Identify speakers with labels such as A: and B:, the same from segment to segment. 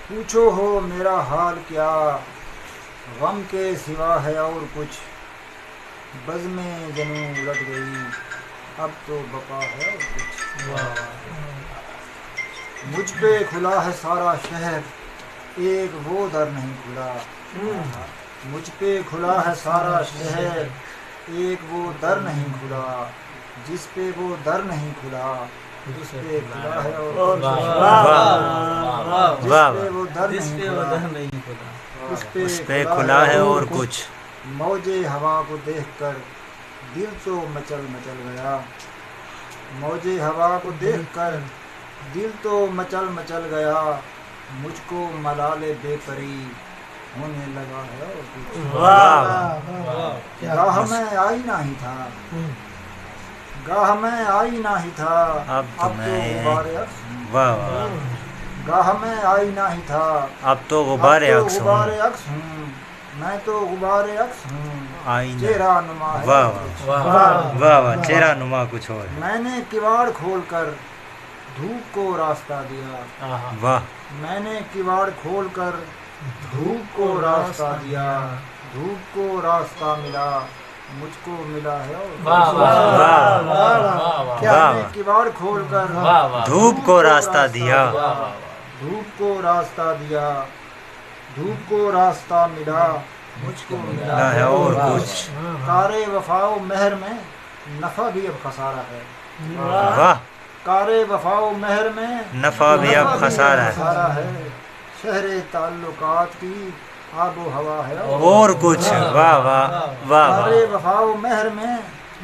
A: پوچھو ہو میرا حال کیا، غم کے سوا ہے اور کچھ، بزم جنوں الٹ گئی، اب تو بقا ہے اور کچھ۔ مجھ پہ کھلا ہے سارا شہر، ایک وہ در نہیں کھلا، مجھ پہ کھلا ہے سارا شہر، ایک وہ در نہیں کھلا، جس پہ وہ در نہیں کھلا اس پہ کھلا ہے اور جس پہ وہ در نہیں کھلا اس پہ کھلا ہے اور کچھ۔ موج ہوا کو دیکھ کر دل تو مچل مچل گیا، موج ہوا کو دیکھ کر دل تو مچل مچل گیا، مجھ کو ملال بے پری ہونے لگا ہے اور کچھ۔ گاہ میں آئینہ ہی تھا، گاہ میں آئینہ ہی تھا، اب تو غبار عکس ہوں، گاہ میں آئینہ ہی تھا،
B: اب تو غبار عکس ہوں،
A: عکس ہوں، میں تو غبار عکس ہوں، چہرہ نما ہے
B: واہ واہ، چہرہ نما کچھ اور ہے۔
A: میں نے کواڑ کھول کر دھوپ کو راستہ دیا،
B: واہ،
A: میں نے کواڑ کھول کر دھوپ کو راستہ دیا، دھوپ کو راستہ ملا، مجھ کو ملا ہے اور میں نے کواڑ کھول کر
B: دھوپ کو راستہ دیا،
A: دھوپ کو راستہ دیا، دھوپ کو راستہ ملا، مجھ کو ملا ہے اور کچھ۔ کار وفا و مہر میں نفع بھی اب خسارہ ہے،
B: واہ،
A: کار وفا و مہر میں
B: نفع بھی اب خسارہ
A: ہے، شہر تعلقات کی آب و ہوا ہے
B: اور کچھ۔ واہ واہ واہ
A: کار
B: واہ،
A: وفا و مہر میں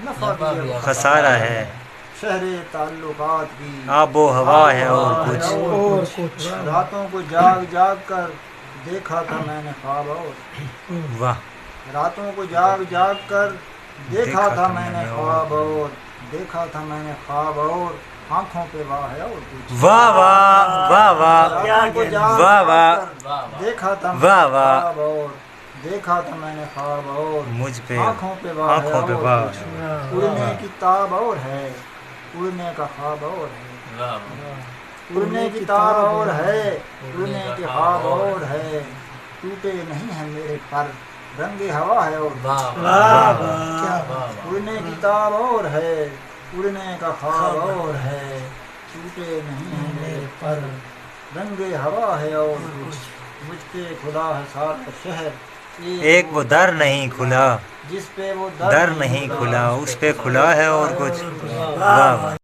A: نفع بھی اب
B: خسارہ ہے،
A: شہر تعلقات کی
B: آب و ہوا ہے اور کچھ۔
A: راتوں کو جاگ جاگ کر دیکھا تھا میں نے خواب، اور
B: واہ،
A: راتوں کو جاگ جاگ کر دیکھا تھا میں نے خواب، اور دیکھا تھا میں نے خواب، اور آنکھوں پہ واہ ہے اور کچھ۔
B: واہ واہ واہ واہ
A: راتوں کو جاگ
B: واہ
A: جاگ
B: واہ،
A: کر دیکھا تھا میں
B: واہ
A: نے
B: واہ،
A: خواب، اور دیکھا تھا میں نے خواب، اور
B: مجھ پہ
A: آنکھوں پہ واہ ہے
B: آنکھوں پہ
A: اور
B: واہ
A: کچھ۔
B: ہے۔
A: اڑنے کی تاب اور ہے، اڑنے کا خواب اور ہے، اڑنے کی تاب اور ہے، اڑنے کے خواب اور ہے، ٹوٹے نہیں ہیں میرے پر، رنگ ہوا ہے اور اڑنے کی تاب اور ہے، اڑنے کا خواب اور ہے، ٹوٹے نہیں ہیں میرے پر، رنگ ہوا ہے اور کچھ۔ مجھ پہ کھلا ہے سارا شہر،
B: ایک وہ در نہیں کھلا،
A: جس پہ وہ
B: در نہیں کھلا، اس پہ کھلا ہے اور کچھ۔ واہ واہ۔